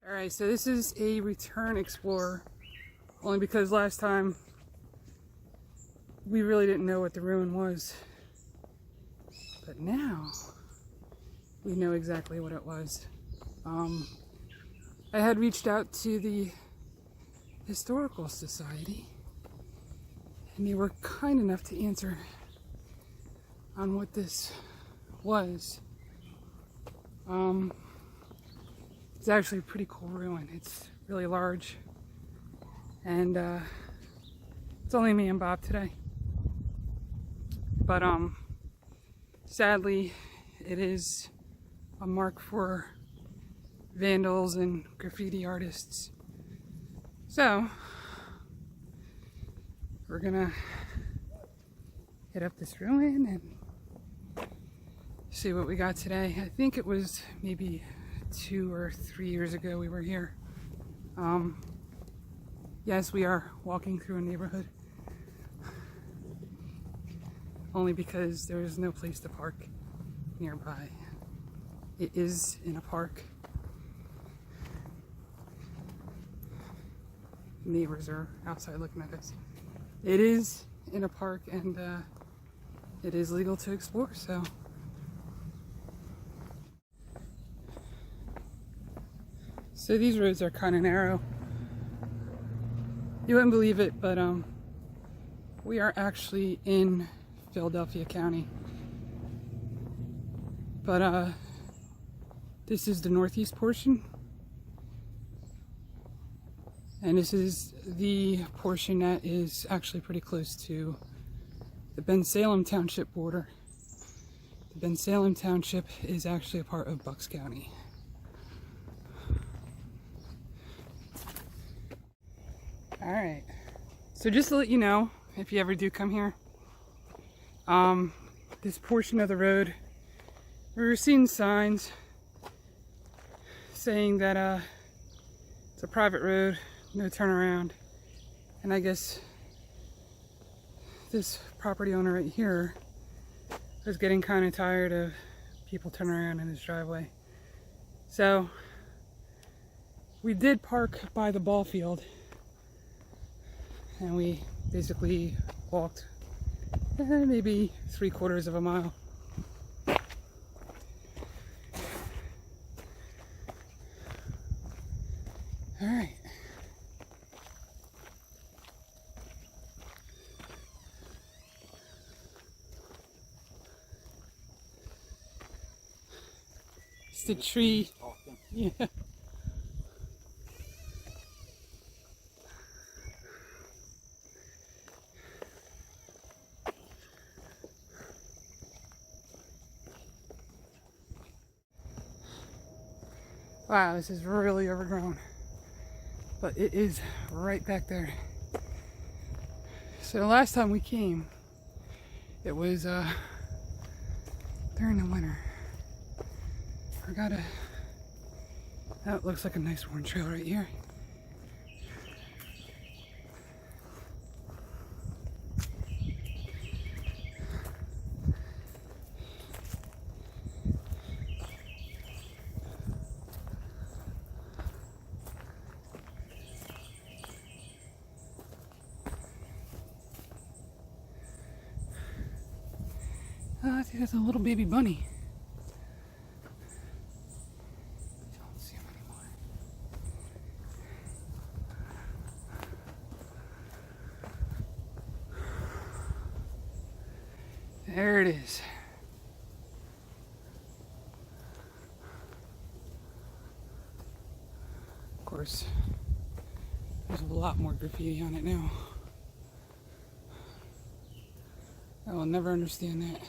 Alright, so this is a return explorer, only because last time we really didn't know what the ruin was. But now we know exactly what it was. I had reached out to the Historical Society, and they were kind enough to answer on what this was. It's actually a pretty cool ruin. It's really large, and it's only me and Bob today. But sadly, it is a mark for vandals and graffiti artists. So we're gonna hit up this ruin and see what we got today. I think it was maybe 2 or 3 years ago we were here. Yes, we are walking through a neighborhood, only because there is no place to park nearby. It is in a park. Neighbors are outside looking at us. It is in a park, and it is legal to explore, so. So these roads are kind of narrow. You wouldn't believe it, but we are actually in Philadelphia County. But this is the northeast portion. And this is the portion that is actually pretty close to the Bensalem Township border. The Bensalem Township is actually a part of Bucks County. Alright, so just to let you know, if you ever do come here, this portion of the road, we were seeing signs saying that it's a private road, no turnaround. And I guess this property owner right here was getting kind of tired of people turning around in his driveway. So we did park by the ball field, and we basically walked maybe 3/4 of a mile. All right. It's the tree. Yeah. Wow, this is really overgrown, but it is right back there. So the last time we came, it was during the winter. That looks like a nice worn trail right here. I think that's a little baby bunny. Don't see him anymore. There it is. Of course, there's a lot more graffiti on it now. I will never understand that.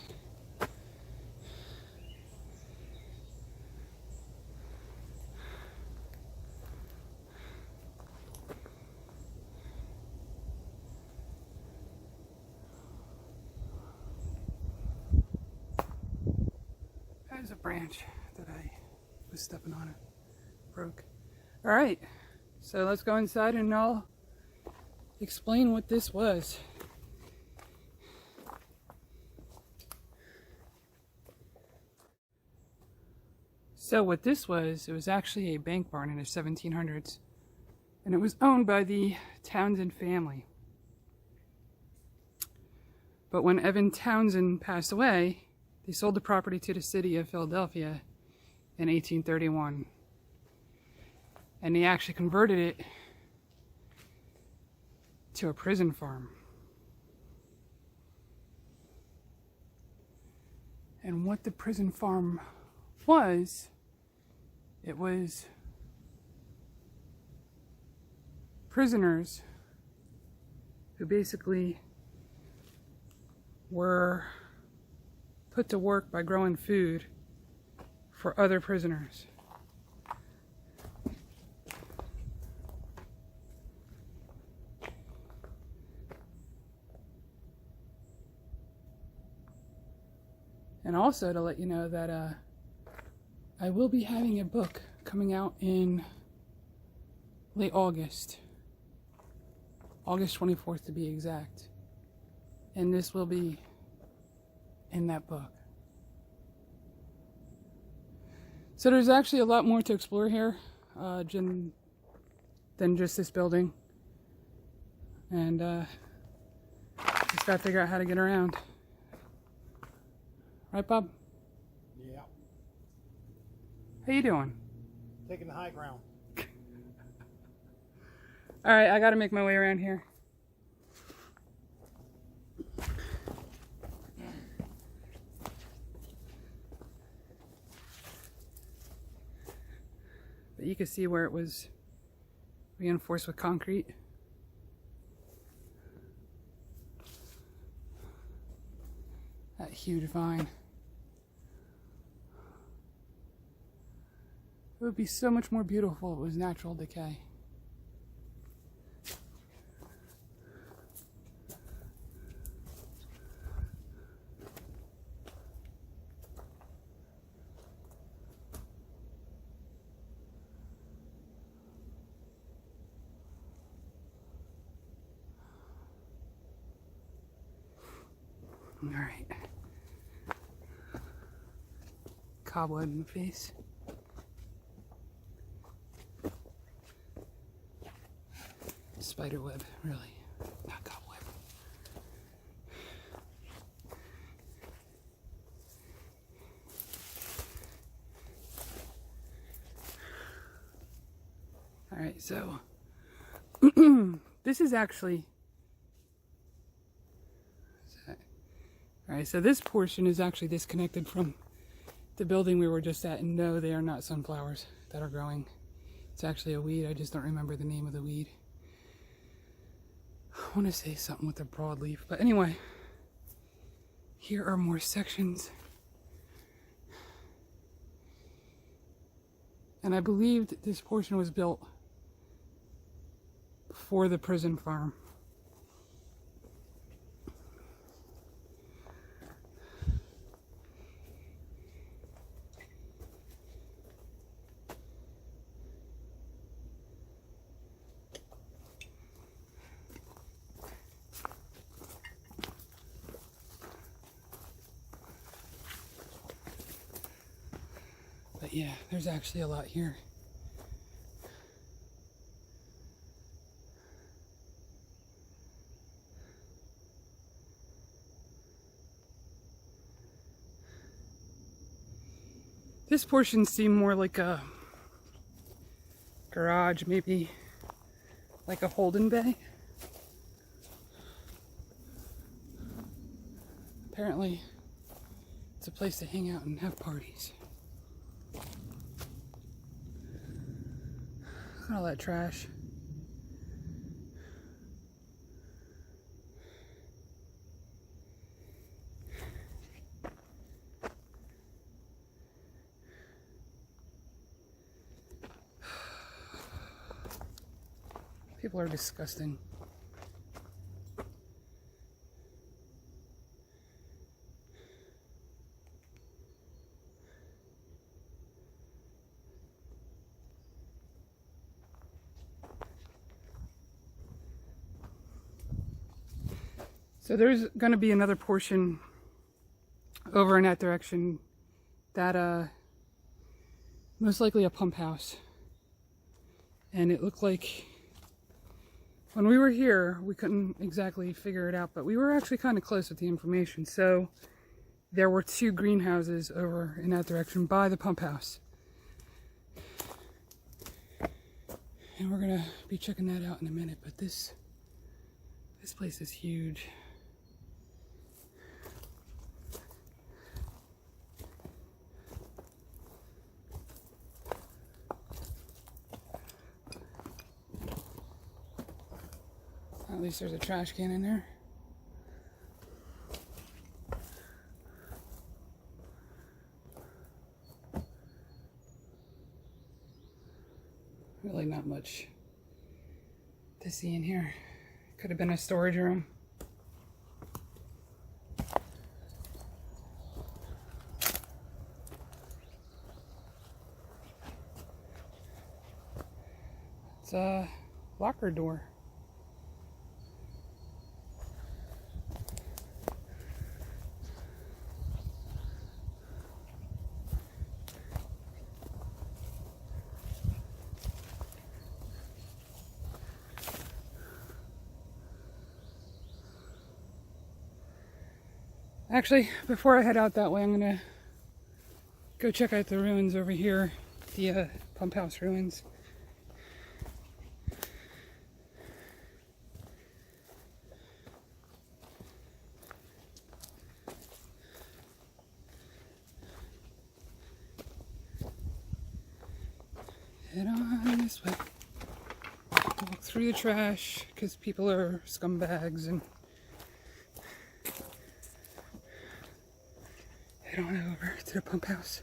There's a branch that I was stepping on. It broke. All right, so let's go inside and I'll explain what this was. So what this was, it was actually a bank barn in the 1700s. And it was owned by the Townsend family. But when Evan Townsend passed away, they sold the property to the city of Philadelphia in 1831. And they actually converted it to a prison farm. And what the prison farm was, it was prisoners who basically were put to work by growing food for other prisoners. And also to let you know that I will be having a book coming out in late August. August 24th to be exact. And this will be in that book. So there's actually a lot more to explore here than just this building. And just gotta figure out how to get around. Right, Bob? Yeah. How you doing? Taking the high ground. Alright, I gotta make my way around here. But you can see where it was reinforced with concrete. That huge vine. It would be so much more beautiful if it was natural decay. All right. Cobweb in the face. Spider web, really, not cobweb. All right, so this is actually. All right, so this portion is actually disconnected from the building we were just at, and no, they are not sunflowers that are growing. It's actually a weed. I just don't remember the name of the weed. I want to say something with a broadleaf, but anyway, here are more sections. And I believe that this portion was built for the prison farm. But yeah, there's actually a lot here. This portion seemed more like a garage, maybe like a holding bay. Apparently, it's a place to hang out and have parties. Look at all that trash. People are disgusting. So there's going to be another portion over in that direction that most likely a pump house. And it looked like when we were here, we couldn't exactly figure it out, but we were actually kind of close with the information. So there were 2 greenhouses over in that direction by the pump house. And we're gonna be checking that out in a minute, but this place is huge. At least there's a trash can in there. Really not much to see in here. Could have been a storage room. It's a locker door. Actually, before I head out that way, I'm gonna go check out the ruins over here, the pump house ruins. Head on this way. Walk through the trash because people are scumbags, and head on over to the pump house.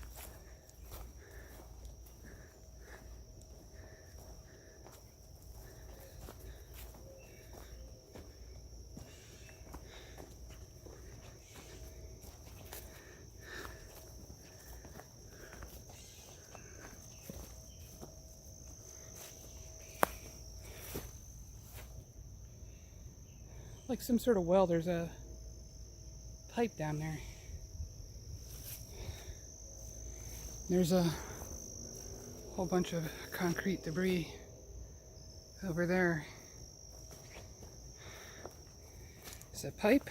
Like some sort of well, there's a pipe down there. There's a whole bunch of concrete debris over there. It's a pipe.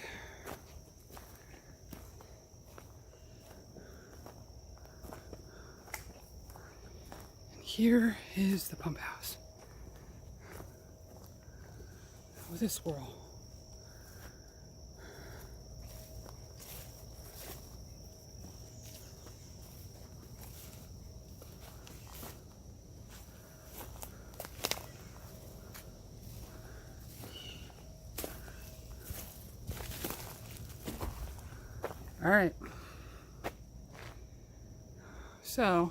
And here is the pump house with a squirrel. All right, so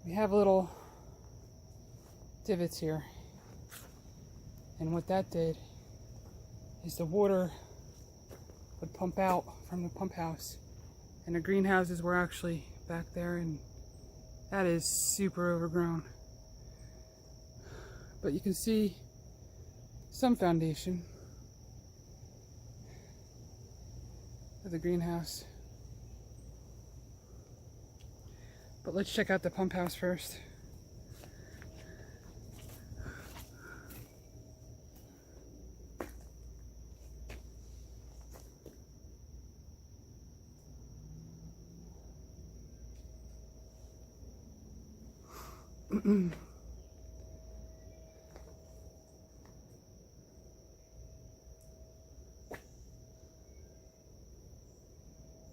we have little divots here, and what that did is the water would pump out from the pump house, and the greenhouses were actually back there, and that is super overgrown. But you can see some foundation of the greenhouse. But let's check out the pump house first.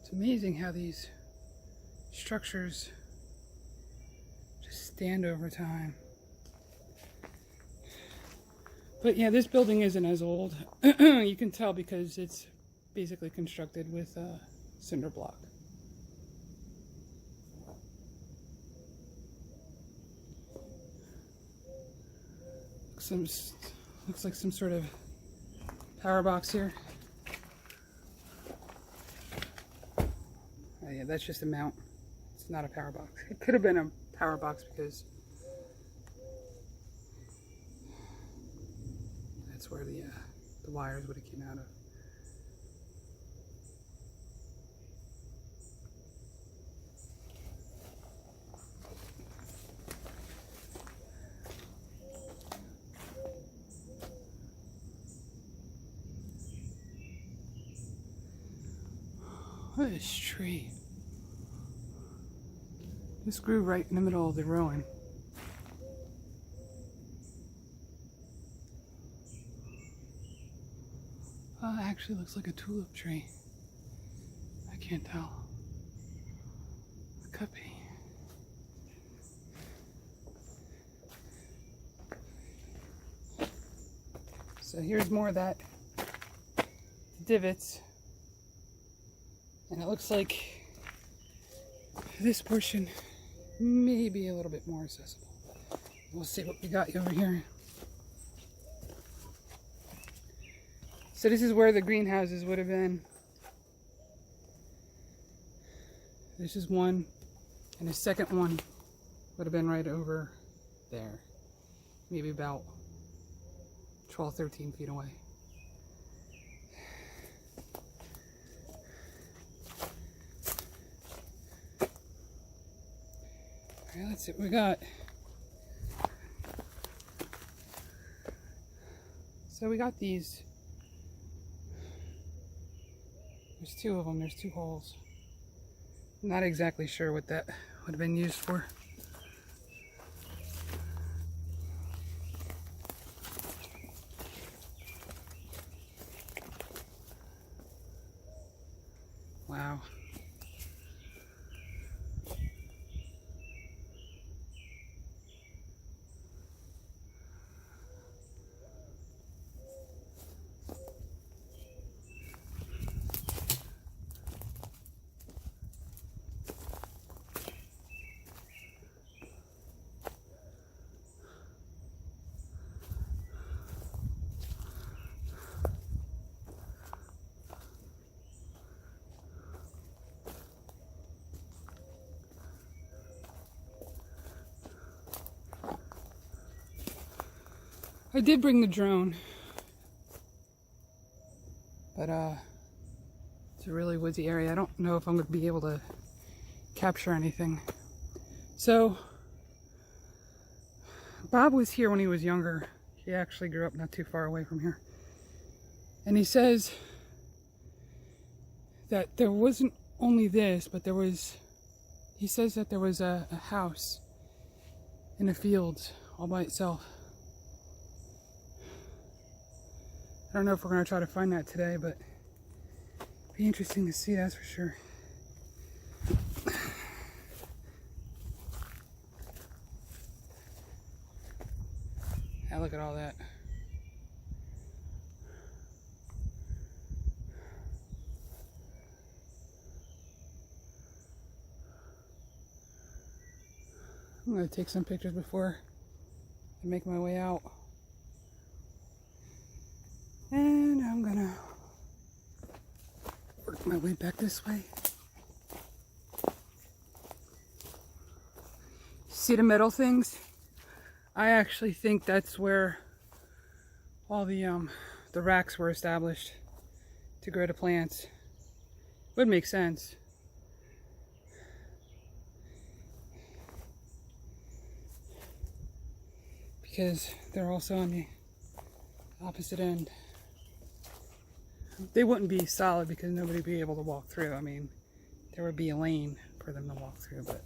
It's amazing how these structures just stand over time. But yeah, this building isn't as old. You can tell because it's basically constructed with cinder block. Looks like some sort of power box here. Oh yeah, that's just a mount. It's not a power box. It could have been a power box because that's where the wires would have came out of. What is this tree? This grew right in the middle of the ruin. It actually looks like a tulip tree. I can't tell. It could be. So here's more of that divots. And it looks like this portion may be a little bit more accessible. We'll see what we got over here. So this is where the greenhouses would have been. This is one, and the second one would have been right over there. Maybe about 12, 13 feet away. Alright, let's see what we got. So we got these. There's two of them, there's two holes. I'm not exactly sure what that would have been used for. Wow. I did bring the drone, but it's a really woodsy area. I don't know if I'm going to be able to capture anything. So, Bob was here when he was younger. He actually grew up not too far away from here. And he says that there wasn't only this, but he says that there was a house in the fields all by itself. I don't know if we're going to try to find that today, but it'd be interesting to see, that's for sure. Now look at all that. I'm going to take some pictures before I make my way out. And I'm gonna work my way back this way. See the metal things? I actually think that's where all the racks were established to grow the plants. Would make sense. Because they're also on the opposite end. They wouldn't be solid because nobody would be able to walk through. I mean, there would be a lane for them to walk through, but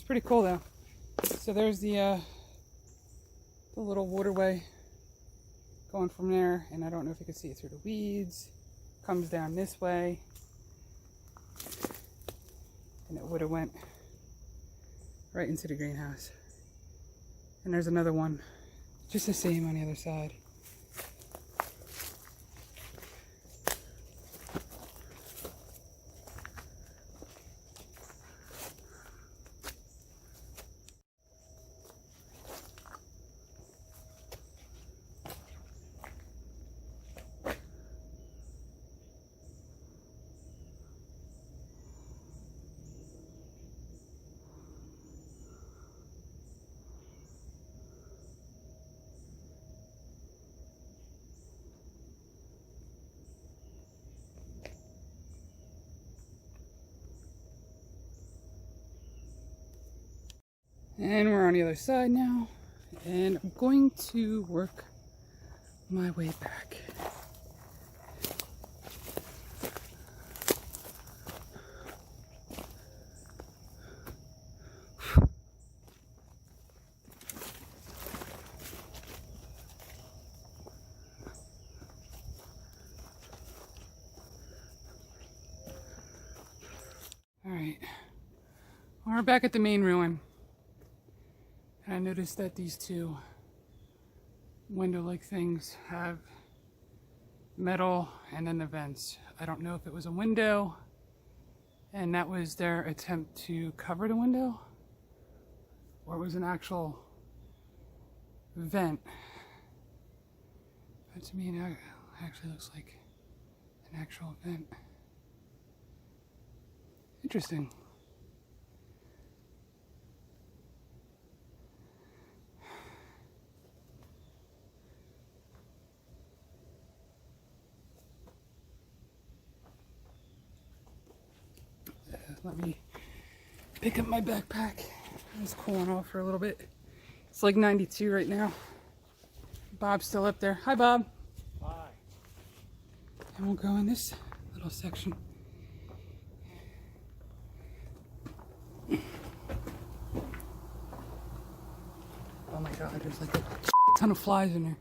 pretty cool though. So there's the little waterway going from there, and I don't know if you can see it through the weeds. Comes down this way, and it would have went right into the greenhouse. And there's another one, just the same on the other side. And we're on the other side now. And I'm going to work my way back. Alright, we're back at the main ruin. And I noticed that these two window-like things have metal and then the vents. I don't know if it was a window and that was their attempt to cover the window, or it was an actual vent. But to me, it actually looks like an actual vent. Interesting. Let me pick up my backpack. It's cooling off for a little bit. It's like 92 right now. Bob's still up there. Hi, Bob. Hi. And we'll go in this little section. Oh my god, there's like a ton of flies in there.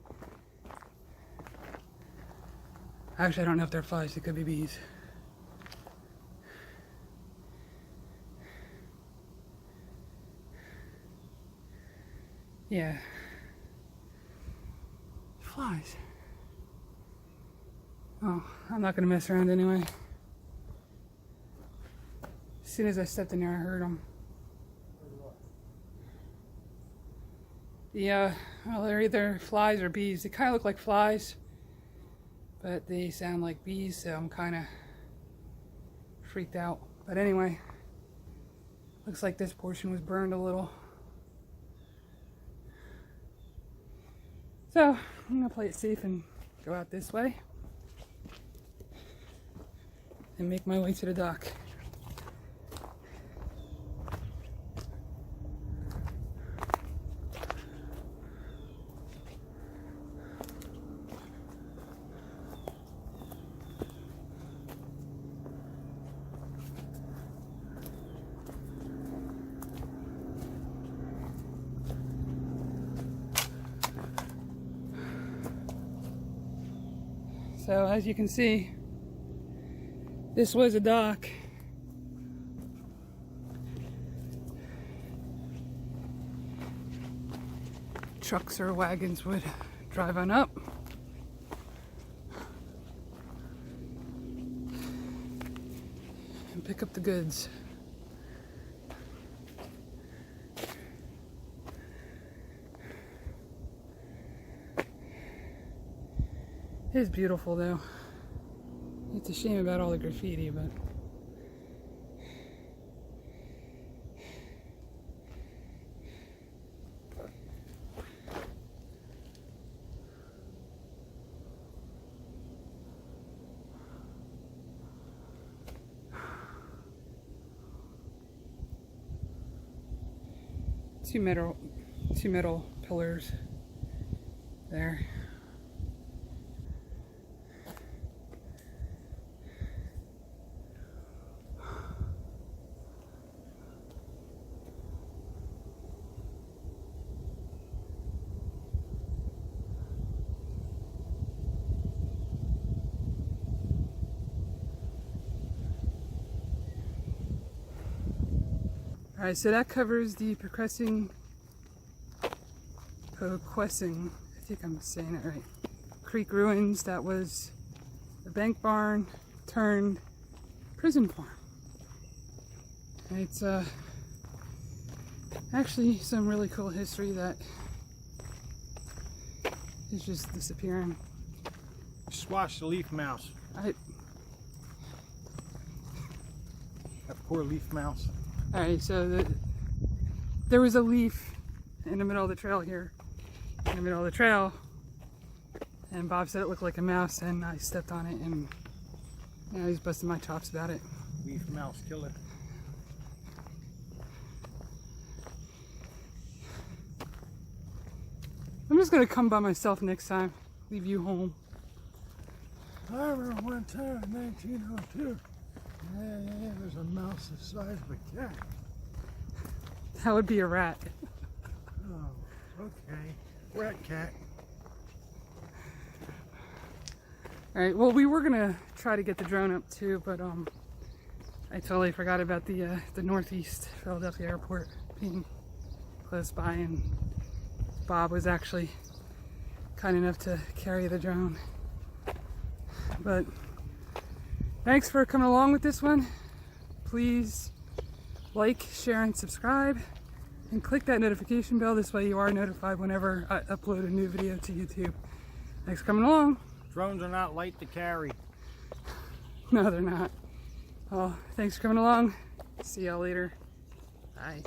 Actually, I don't know if they're flies, it could be bees. Yeah. Flies. Oh, I'm not gonna mess around anyway. As soon as I stepped in there, I heard them. Yeah, well, they're either flies or bees. They kind of look like flies, but they sound like bees, so I'm kind of freaked out. But anyway, looks like this portion was burned a little. So, I'm going to play it safe and go out this way and make my way to the dock. So as you can see, this was a dock. Trucks or wagons would drive on up. And pick up the goods. It is beautiful though. It's a shame about all the graffiti, but two metal pillars there. Alright, so that covers the Poquessing, I think I'm saying it right, Creek ruins. That was the bank barn turned prison farm. And it's actually some really cool history that is just disappearing. Swash the leaf mouse. Alright, That poor leaf mouse. so there was a leaf in the middle of the trail here. In the middle of the trail. And Bob said it looked like a mouse, and I stepped on it, and now he's busting my chops about it. Leaf mouse killer. I'm just gonna come by myself next time. Leave you home. I remember one time in 1902. Yeah, there's a mouse the size of a cat. That would be a rat. Oh, okay. Rat cat. Alright, well, we were gonna try to get the drone up too, but I totally forgot about the Northeast Philadelphia airport being close by, and Bob was actually kind enough to carry the drone. But thanks for coming along with this one. Please like, share, and subscribe, and click that notification bell. This way you are notified whenever I upload a new video to YouTube. Thanks for coming along. Drones are not light to carry. No, they're not. Well, thanks for coming along. See y'all later. Bye.